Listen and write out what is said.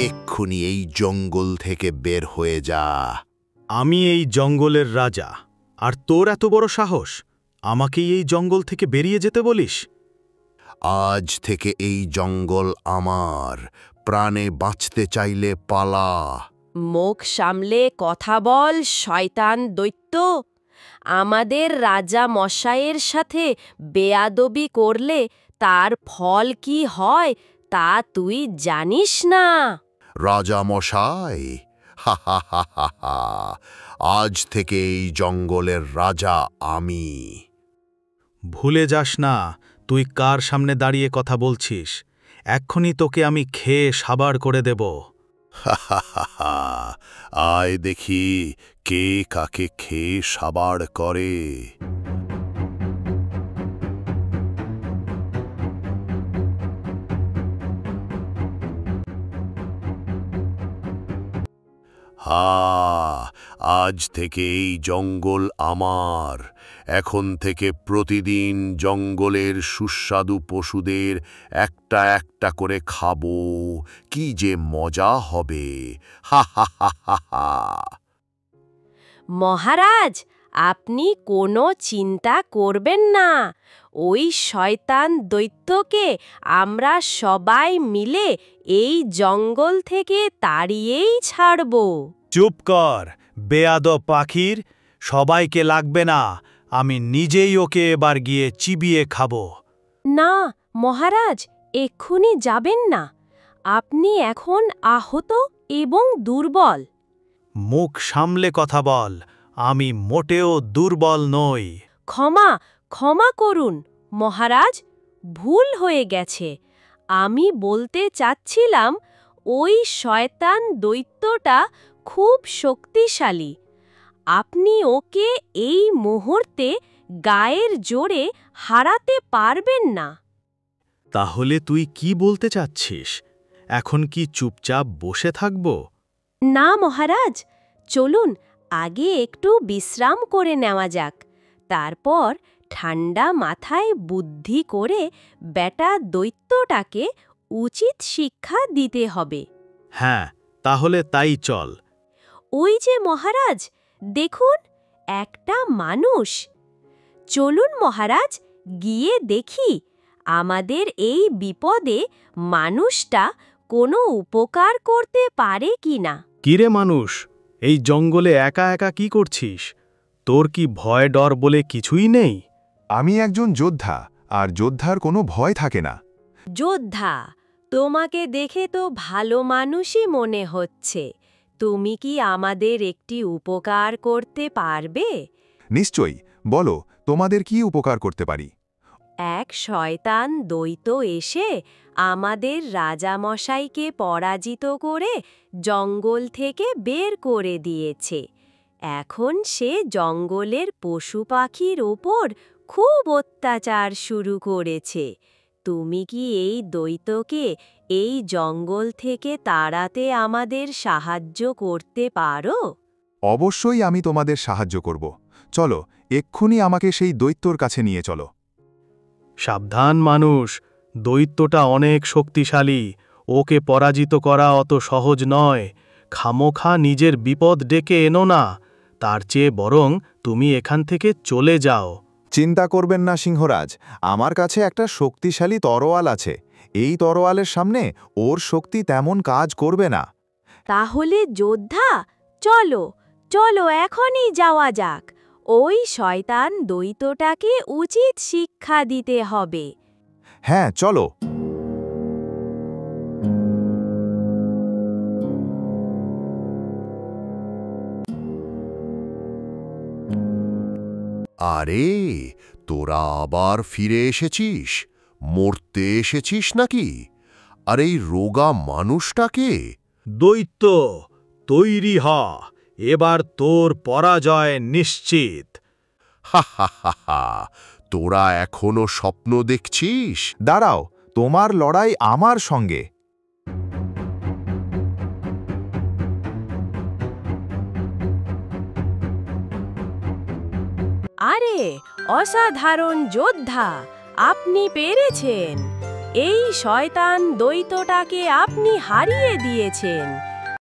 এক্ষুনি এই জঙ্গল থেকে বের হয়ে যা। আমি এই জঙ্গলের রাজা, আর তোর এত বড় সাহস আমাকেই এই জঙ্গল থেকে বেরিয়ে যেতে বলিস? আজ থেকে এই জঙ্গল আমার। প্রাণে বাঁচতে চাইলে পালা। মুখ সামলে কথা বল, শয়তান দৈত্য। আমাদের রাজা মশাইয়ের সাথে বেয়াদবি করলে তার ফল কি হয় তা তুই জানিস না? রাজা মশাই, হা হা হা হা হা, আজ থেকে এই জঙ্গলের রাজা আমি। ভুলে যাস না তুই কার সামনে দাঁড়িয়ে কথা বলছিস। এক্ষুনি তোকে আমি খেয়ে সাবার করে দেব। হা হা হা হা, আয় দেখি কে কাকে খেয়ে সাবার করে। আজ থেকে এই জঙ্গল আমার। এখন থেকে প্রতিদিন জঙ্গলের সুস্বাদু পশুদের একটা একটা করে খাবো। কি যে মজা হবে! হা হা হা হা হা। মহারাজ, আপনি কোনো চিন্তা করবেন না। ওই শয়তান দৈত্যকে আমরা সবাই মিলে এই জঙ্গল থেকে তাড়িয়েই ছাড়ব। চুপ কর বেয়াদব পাখির, সবাইকে লাগবে না, আমি নিজেই ওকে এবার গিয়ে চিবিয়ে খাবো। না মহারাজ, এক্ষুনি যাবেন না। আপনি এখন আহত এবং দুর্বল। মুখ সামলে কথা বল, আমি মোটেও দুর্বল নই। ক্ষমা ক্ষমা করুন মহারাজ, ভুল হয়ে গেছে। আমি বলতে চাচ্ছিলাম ওই শয়তান দৈত্যটা খুব শক্তিশালী। আপনি ওকে এই মুহূর্তে গায়ের জোরে হারাতে পারবেন না। তাহলে তুই কি বলতে চাচ্ছিস? এখন কি চুপচাপ বসে থাকব? না মহারাজ, চলুন আগে একটু বিশ্রাম করে নেওয়া যাক। তারপর ঠান্ডা মাথায় বুদ্ধি করে বেটা দৈত্যটাকে উচিত শিক্ষা দিতে হবে। হ্যাঁ, তাহলে তাই চল। ওই যে মহারাজ, দেখুন একটা মানুষ। চলুন মহারাজ, গিয়ে দেখি আমাদের এই বিপদে মানুষটা কোনো উপকার করতে পারে কিনা। কিরে মানুষ, এই জঙ্গলে একা একা কি করছিস? তোর কি ভয় ডর বলে কিছুই নেই? আমি একজন যোদ্ধা, আর যোদ্ধার কোনো ভয় থাকে না। যোদ্ধা? তোমাকে দেখে তো ভালো মানুষই মনে হচ্ছে। তুমি কি আমাদের একটি উপকার করতে পারবে? নিশ্চয়ই, বলো তোমাদের কি উপকার করতে পারি। এক শয়তান দৈত্য এসে আমাদের রাজামশাইকে পরাজিত করে জঙ্গল থেকে বের করে দিয়েছে। এখন সে জঙ্গলের পশু পাখির ওপর খুব অত্যাচার শুরু করেছে। তুমি কি এই দৈত্যকে এই জঙ্গল থেকে তাড়াতে আমাদের সাহায্য করতে পারো? অবশ্যই আমি তোমাদের সাহায্য করব। চলো এক্ষুনি আমাকে সেই দৈত্যর কাছে নিয়ে চলো। সাবধান মানুষ, দৈত্যটা অনেক শক্তিশালী, ওকে পরাজিত করা অত সহজ নয়। খামোখা নিজের বিপদ ডেকে এনো না, তার চেয়ে বরং তুমি এখান থেকে চলে যাও। চিন্তা করবেন না সিংহরাজ, আমার কাছে একটা শক্তিশালী তরোয়াল আছে। এই তরোয়ালের সামনে ওর শক্তি তেমন কাজ করবে না। তাহলে যোদ্ধা, চলো চলো এখনই যাওয়া যাক। ওই শয়তান দৈত্যটাকে উচিত শিক্ষা দিতে হবে। হ্যাঁ চলো। আরে, তোরা আবার ফিরে এসেছিস? মরতে এসেছিস নাকি? আর এই রোগা মানুষটাকে? দৈত্য, তৈরি হ, এবার তোর পরাজয় নিশ্চিত। হা হা হা হা, তোরা এখনো স্বপ্ন দেখছিস? দাঁড়াও, তোমার লড়াই আমার সঙ্গে। আরে অসাধারণ যোদ্ধা, আপনি পেরেছেন। এই শয়তান দৈত্যটাকে আপনি হারিয়ে দিয়েছেন